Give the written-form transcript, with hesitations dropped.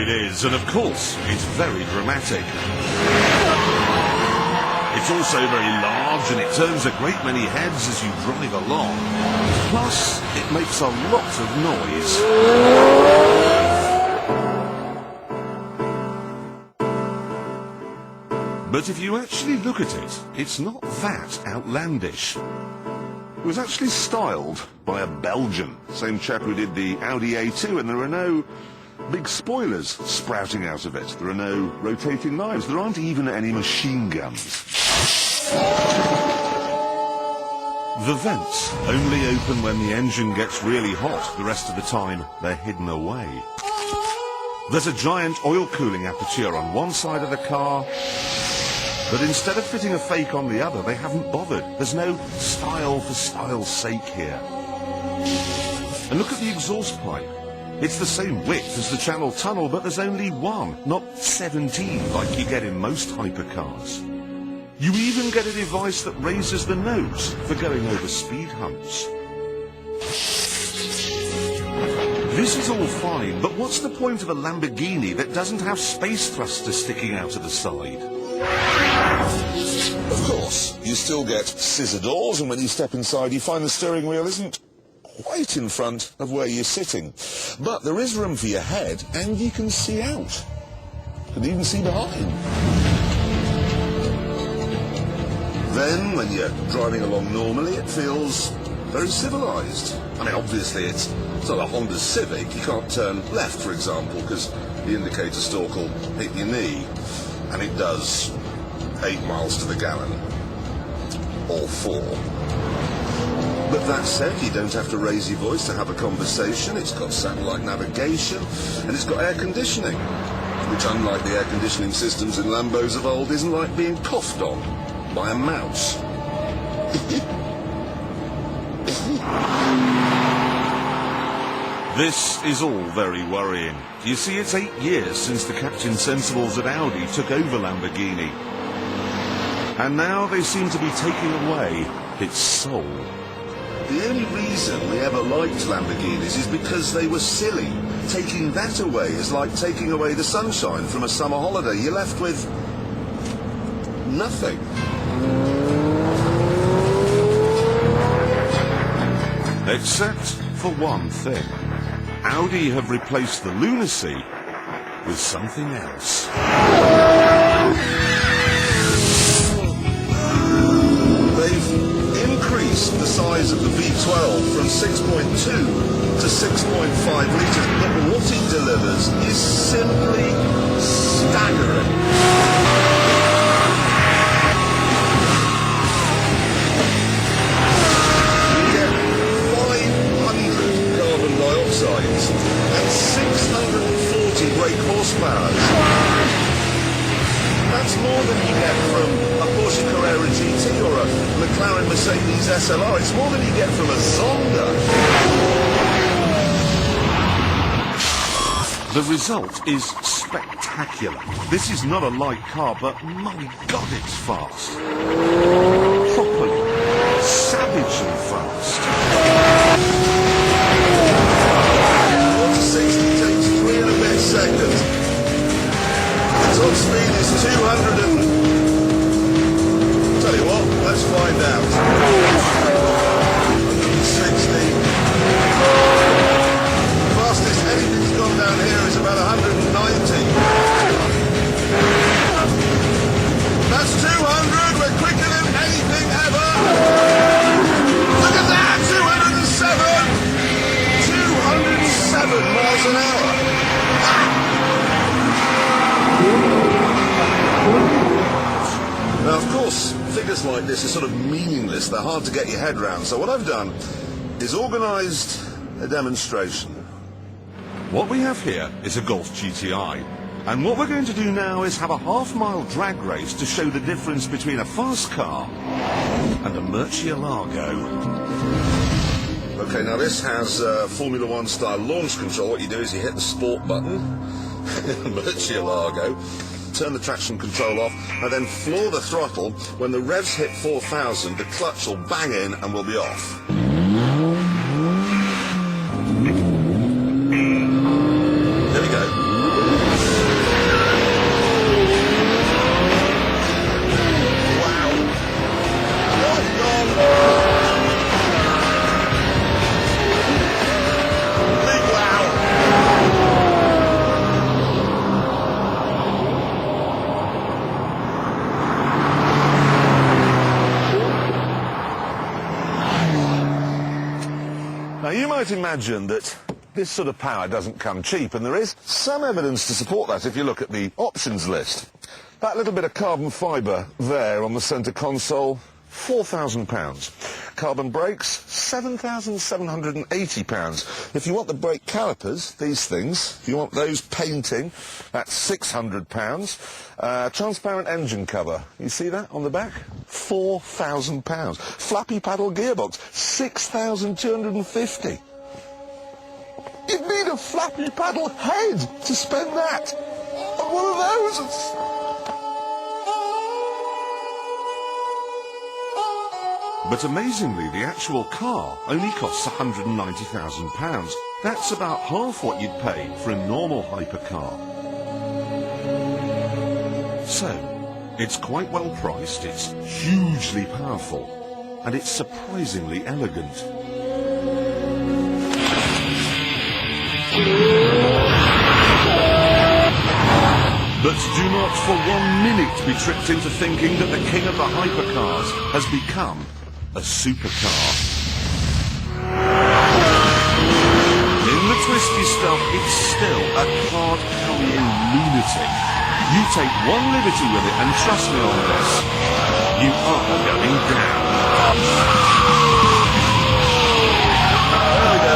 It is, and of course, it's very dramatic. It's also very large, and it turns a great many heads as you drive along. Plus, it makes a lot of noise. But if you actually look at it, it's not that outlandish. It was actually styled by a Belgian, same chap who did the Audi A2, and there are no big spoilers sprouting out of it. There are no rotating knives. There aren't even any machine guns. The vents only open when the engine gets really hot. The rest of the time, they're hidden away. There's a giant oil cooling aperture on one side of the car, but instead of fitting a fake on the other, they haven't bothered. There's no style for style's sake here. And look at the exhaust pipe. It's the same width as the Channel Tunnel, but there's only one, not 17 like you get in most hypercars. You even get a device that raises the nose for going over speed humps. This is all fine, but what's the point of a Lamborghini that doesn't have space thrusters sticking out of the side? Of course, you still get scissor doors, and when you step inside you find the steering wheel isn't quite in front of where you're sitting. But there is room for your head, and you can see out. You can even see behind. Then, when you're driving along normally, it feels very civilized. I mean, obviously it's not a Honda Civic. You can't turn left, for example, because the indicator stalk will hit your knee. And it does 8 miles to the gallon, or 4. But that said, you don't have to raise your voice to have a conversation. It's got satellite navigation, and it's got air conditioning, which, unlike the air conditioning systems in Lambos of old, isn't like being coughed on by a mouse. This is all very worrying. You see, it's 8 years since the Captain Sensibles at Audi took over Lamborghini. And now they seem to be taking away its soul. The only reason we ever liked Lamborghinis is because they were silly. Taking that away is like taking away the sunshine from a summer holiday. You're left with nothing. Except for one thing. Audi have replaced the lunacy with something else. They've increased the size of the V12 from 6.2 to 6.5 litres, but what it delivers is simply staggering. And 640 brake horsepower. That's more than you get from a Porsche Carrera GT or a McLaren Mercedes SLR. It's more than you get from a Zonda. The result is spectacular. This is not a light car, but my God, it's fast. Properly, savagely fast. 60 takes 3 and a bit seconds. The top speed is 200 and... Tell you what, let's find out. 160. The fastest anything's gone down here is about 190. That's 200, we're quicker than anything ever. Look at that, 207. 207 miles an hour. Now, of course, figures like this are sort of meaningless. They're hard to get your head round. So what I've done is organised a demonstration. What we have here is a Golf GTI. And what we're going to do now is have a half-mile drag race to show the difference between a fast car and a Murcielago. Okay, now this has Formula One style launch control. What you do is you hit the sport button, Murcielago, turn the traction control off, and then floor the throttle. When the revs hit 4,000, the clutch will bang in and we'll be off. There we go. you might imagine that this sort of power doesn't come cheap, and there is some evidence to support that if you look at the options list. That little bit of carbon fibre there on the centre console, £4,000. Carbon brakes, £7,780. If you want the brake calipers, these things, if you want those painting, that's £600. Transparent engine cover, you see that on the back? £4,000. Flappy paddle gearbox, £6,250. You'd need a flappy paddle head to spend that on one of those. But amazingly, the actual car only costs £190,000. That's about half what you'd pay for a normal hypercar. So, it's quite well priced, it's hugely powerful, and it's surprisingly elegant. But do not for 1 minute be tricked into thinking that the king of the hypercars has become a supercar. In the twisty stuff, it's still a card-carrying lunatic. You take one liberty with it, and trust me on this, you are going down. There we go,